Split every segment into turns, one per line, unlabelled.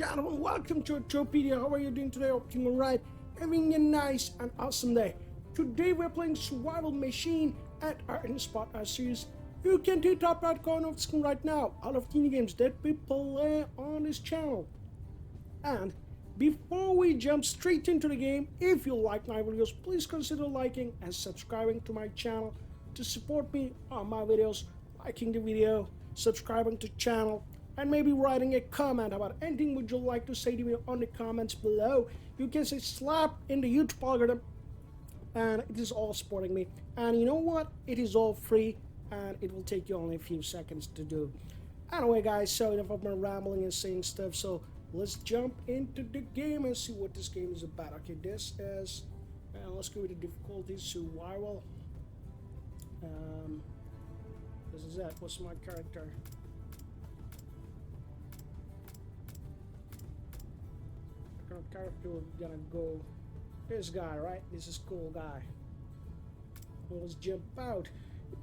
gentlemen, welcome to Topedia. How are you doing today? Hope you're alright. Having a nice and awesome day. Today we're playing Survival Machine at our Spot our series. You can do top right corner of the screen right now. All of the games that we play on this channel. And before we jump straight into the game, if you like my videos, please consider liking and subscribing to my channel to support me on my videos. Liking the video, subscribing to the channel, and maybe writing a comment about anything would you like to say to me on the comments below. You can say slap in the YouTube algorithm, and it is all supporting me. And you know what? It is all free, and it will take you only a few seconds to do. Anyway, guys, so enough of my rambling and saying stuff. So let's jump into the game and see what this game is about. Okay, this is let's go with the difficulty survival. This is it. What's my character? What character we're gonna go? This guy, right? This is cool guy. Let's jump out.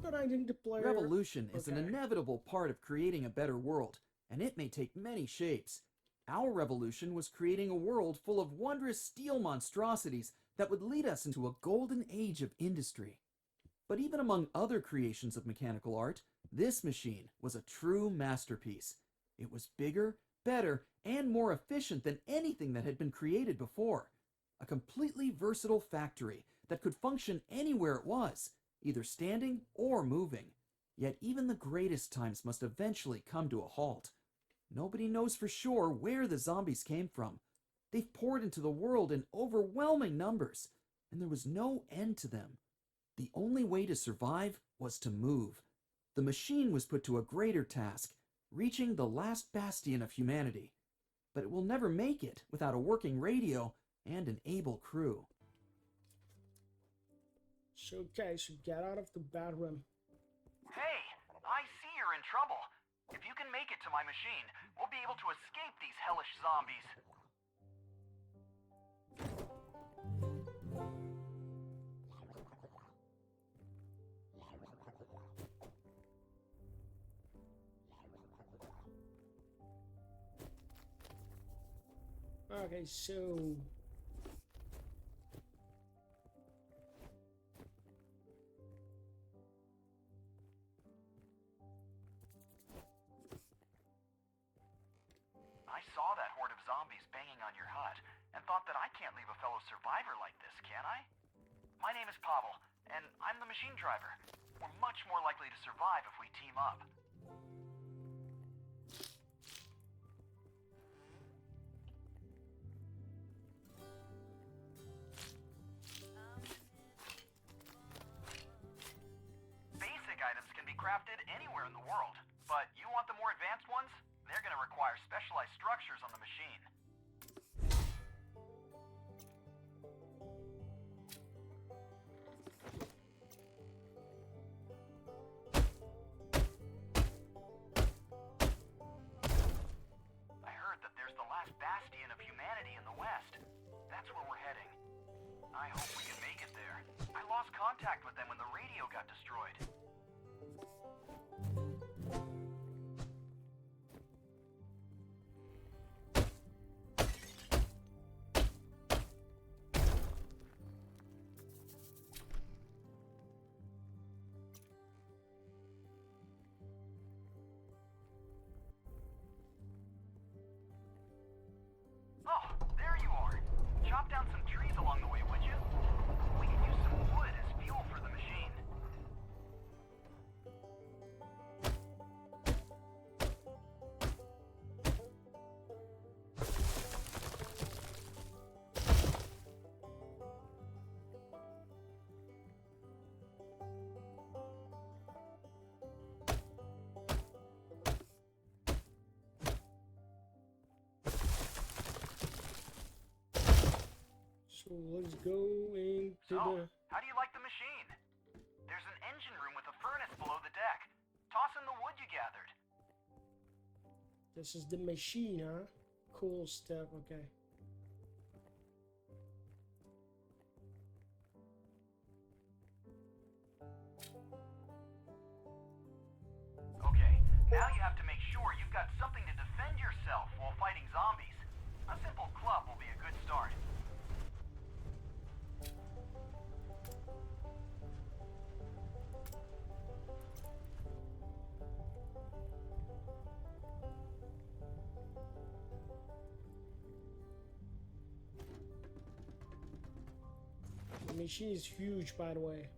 But I think the player.
Revolution is an inevitable part of creating a better world, and it may take many shapes. Our revolution was creating a world full of wondrous steel monstrosities that would lead us into a golden age of industry. But even among other creations of mechanical art, this machine was a true masterpiece. It was bigger, better, and more efficient than anything that had been created before. A completely versatile factory that could function anywhere it was, either standing or moving. Yet even the greatest times must eventually come to a halt. Nobody knows for sure where the zombies came from. They've poured into the world in overwhelming numbers, and there was no end to them. The only way to survive was to move. The machine was put to a greater task, reaching the last bastion of humanity. But it will never make it without a working radio and an able crew.
So, okay, so get out of the bathroom.
Hey, I see you're in trouble. If you can make it to my machine, we'll be able to escape these hellish zombies.
Okay, so
I saw that horde of zombies banging on your hut and thought that I can't leave a fellow survivor like this, can I? My name is Pavel, and I'm the machine driver. We're much more likely to survive if we team up. Basic items can be crafted anywhere in the world, but you want the more advanced ones? They're going to require specialized structures on the machine. I heard that there's the last bastion of humanity in the West. That's where we're heading. I hope we can make it there. I lost contact with them when the radio got destroyed. Oh, there you are. Chop down some trees along the way, would you? We could use some wood as fuel for the machine.
So let's go into
So,
the.
how do you like the machine? There's an engine room with a furnace below the deck. Toss in the wood you gathered.
This is the machine, huh? Cool stuff. Okay.
Okay, now you have to make sure you've got something to defend yourself while fighting zombies. A simple club will be a good start.
The machine is huge, by the way.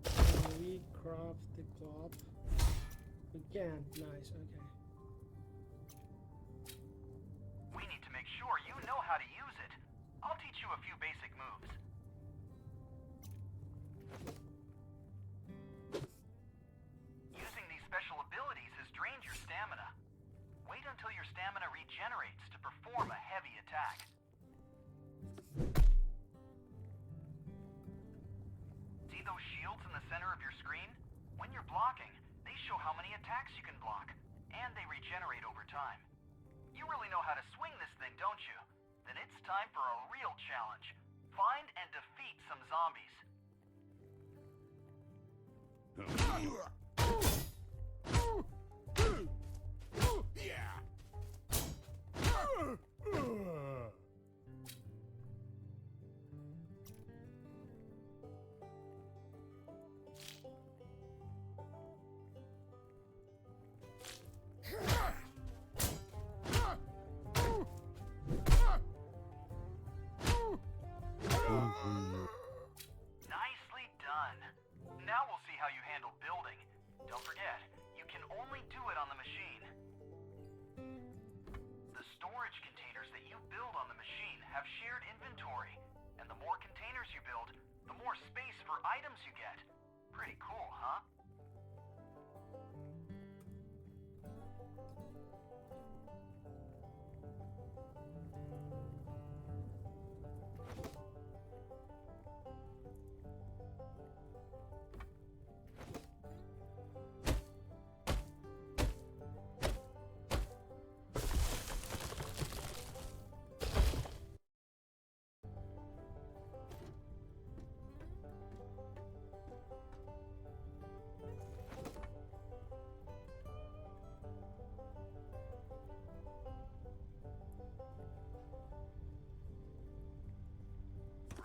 Can we craft the club? We can. Nice. Okay.
We need to make sure you know how to use it. I'll teach you a few basic moves. Using these special abilities has drained your stamina. Wait until your stamina regenerates to perform a heavy attack. See those shields in the center of your screen? When you're blocking, they show how many attacks you can block, and they regenerate over time. You really know how to swing this thing, don't you? Then it's time for a real challenge. Find and defeat some zombies. Nicely done. Now we'll see how you handle building. Don't forget, you can only do it on the machine. The storage containers that you build on the machine have shared inventory, and the more containers you build, the more space for items you get. Pretty cool, huh?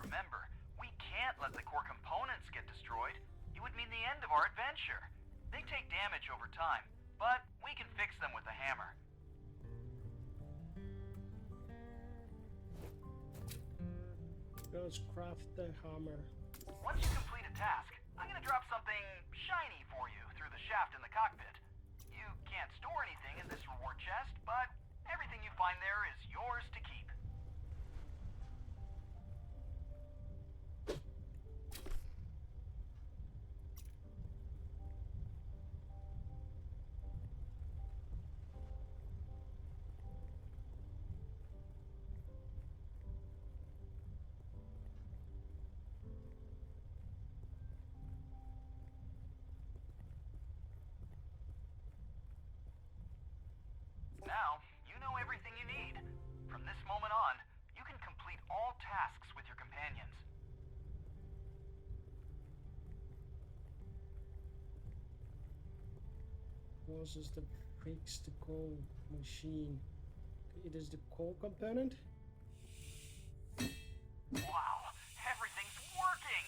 Remember, we can't let the core components get destroyed. It would mean the end of our adventure. They take damage over time, but we can fix them with a hammer.
Let's craft the hammer.
Once you complete a task, I'm gonna drop something shiny for you through the shaft in the cockpit. You can't store anything in this reward chest, but everything you find there is yours to keep. Now, you know everything you need. From this moment on, you can complete all tasks with your companions.
What is the fix the core machine? It is the core component.
Wow, everything's working!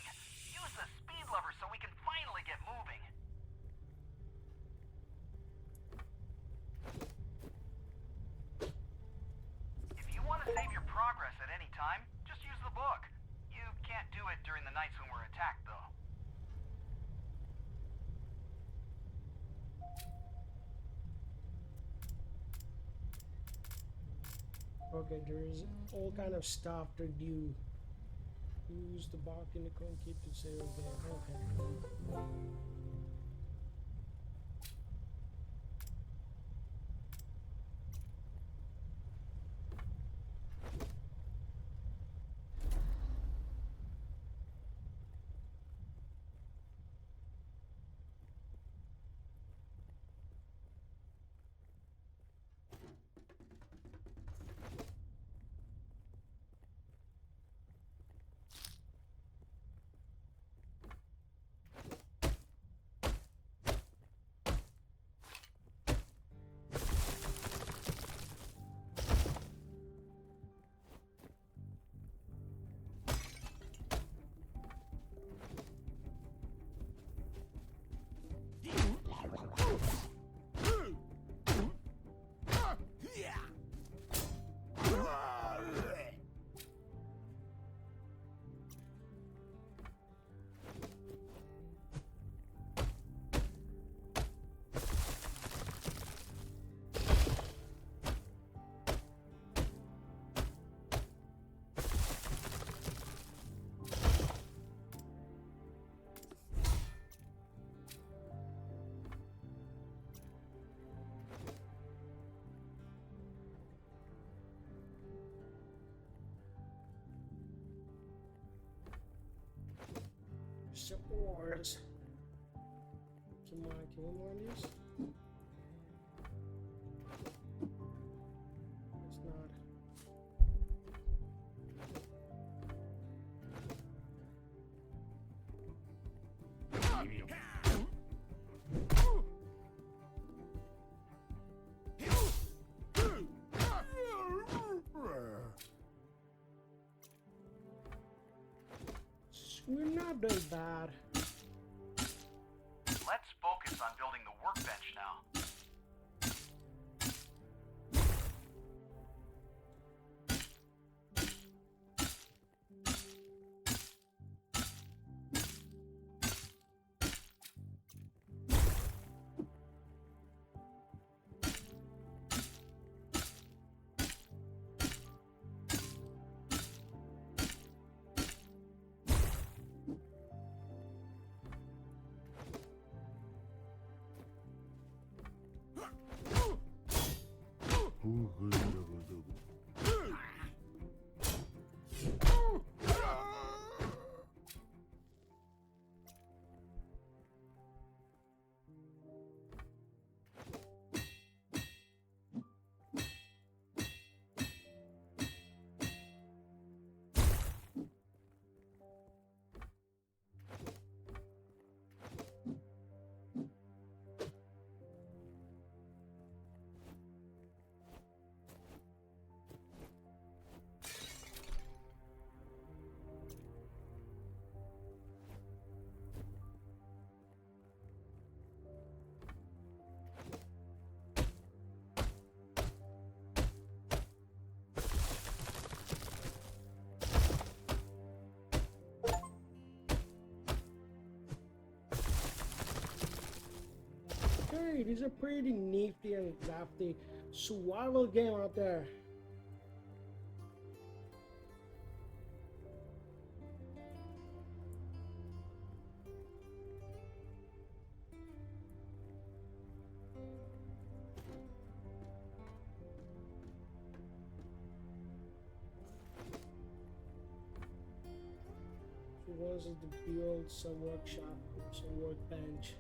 Use the speed lever so we can finally get moving. If you want to save your progress at any time, just use the book. You can't do it during the nights when we're attacked, though.
Okay, there is all kind of stuff to do. Use the bark in the cone, keep it safe there. Okay. some ores. Come on, can we mine these? It's not. We're not doing bad.
Let's focus on building the workbench now.
Hey, this is a pretty nifty and crafty survival game out there. So one is the build, some workshop, some workbench.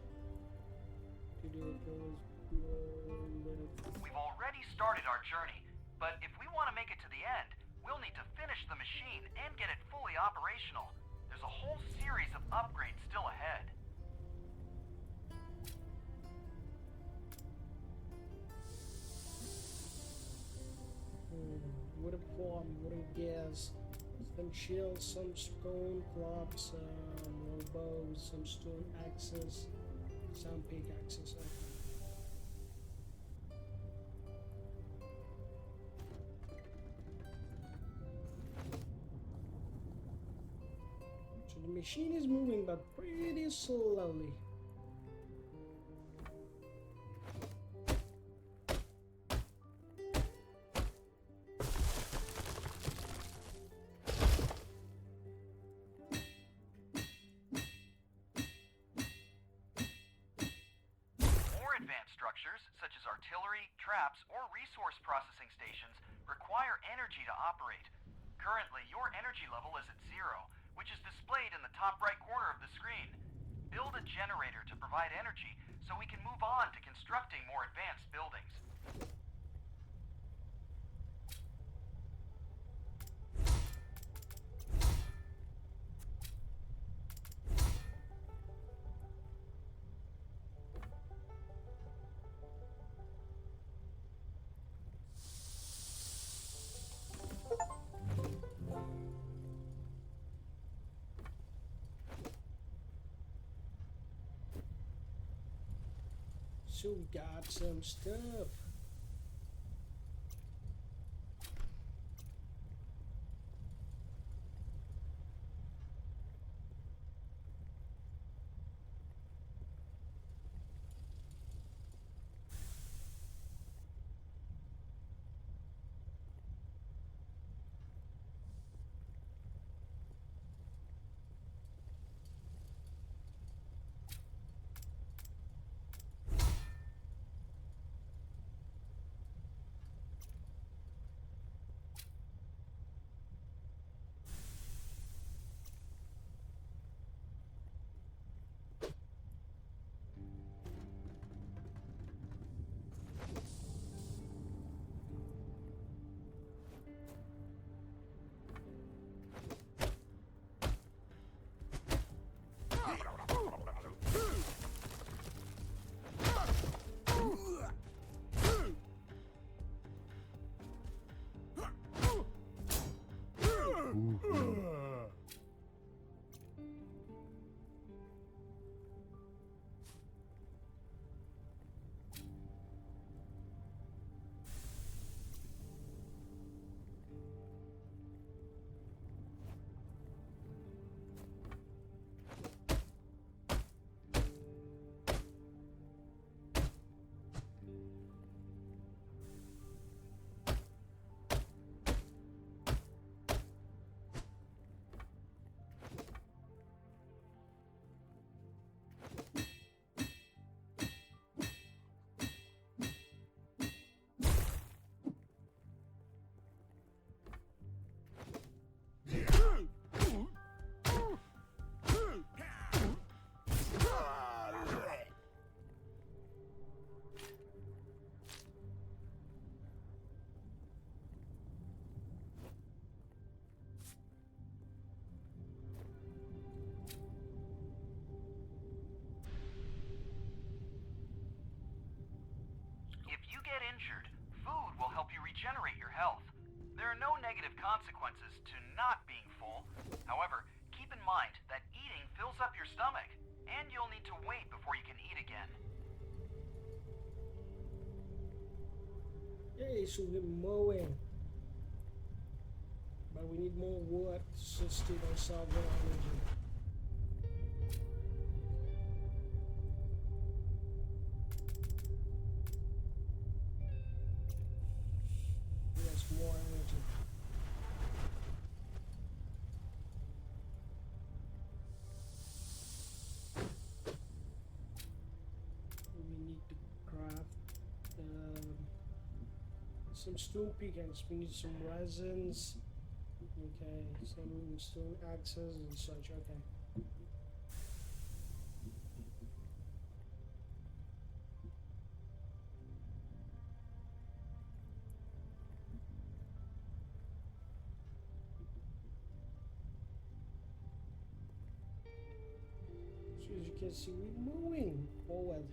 To do those build.
We've already started our journey, but if we want to make it to the end, we'll need to finish the machine and get it fully operational. There's a whole series of upgrades still ahead.
Wooden form, wooden gears, some shields, some stone clubs, more bows, some stone axes, some pickaxes. So the machine is moving, but pretty slowly.
Structures, such as artillery, traps, or resource processing stations, require energy to operate. Currently, your energy level is at 0, which is displayed in the top right corner of the screen. Build a generator to provide energy so we can move on to constructing more advanced buildings.
So we got some stuff.
If you get injured, food will help you regenerate your health. There are no negative consequences to not being full. However, keep in mind that eating fills up your stomach, and you'll need to wait before you can eat again.
Yay, so we're mowing. But we need more wood to sustain ourselves with energy. Yes, more energy. We need to craft some stone pickaxe. We need some resins. Okay, some stone axes and such. Okay. So as you can see, we're moving forward.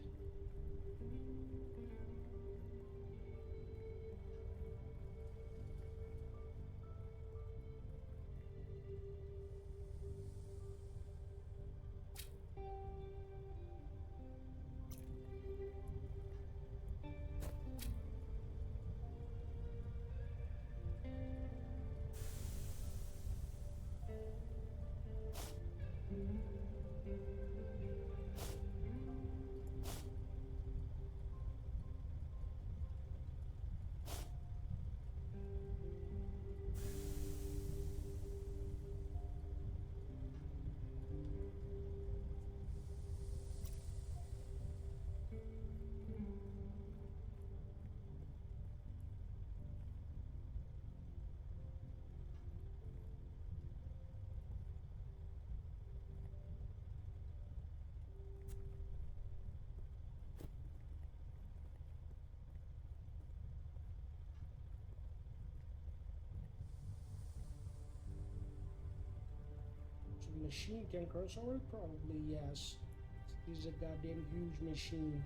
Machine can cross over? Probably yes. This is a goddamn huge machine.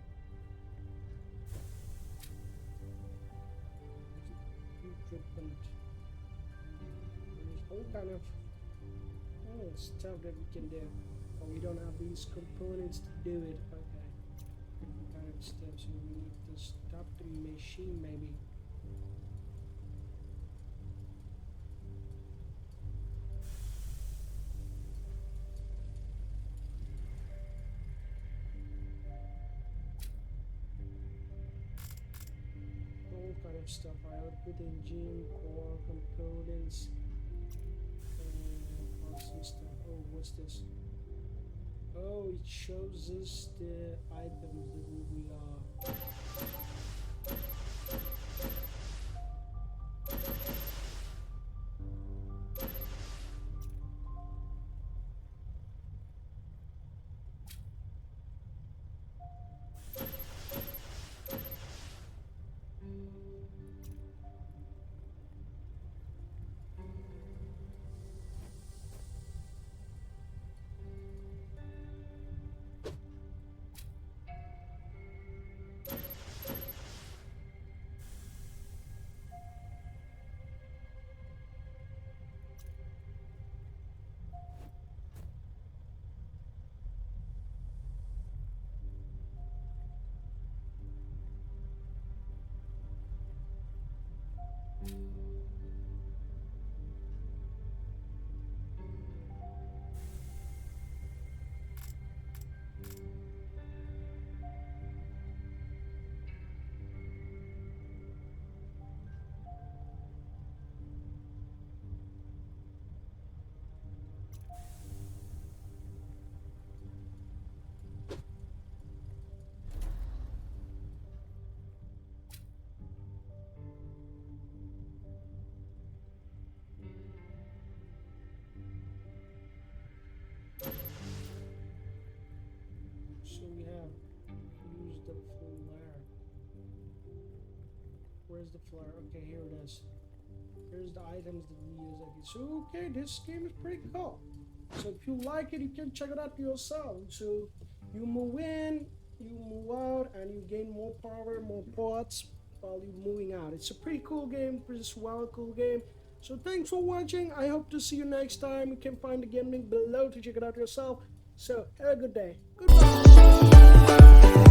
Equipment. There's all kind of stuff that we can do. But we don't have these components to do it. Okay. Different kind of steps. So we need to stop the machine maybe. Kind of stuff I output engine, core components, and parts and stuff. Oh, what's this? Oh, it shows us the items that we are. Where's the flare? Okay, here it is. Here's the items that we use. Okay, so okay, this game is pretty cool. So if you like it, you can check it out yourself. So you move in, you move out, and you gain more power, more parts while you're moving out. It's a pretty cool game, pretty cool game. So thanks for watching. I hope to see you next time. You can find the game link below to check it out yourself. So have a good day. Goodbye.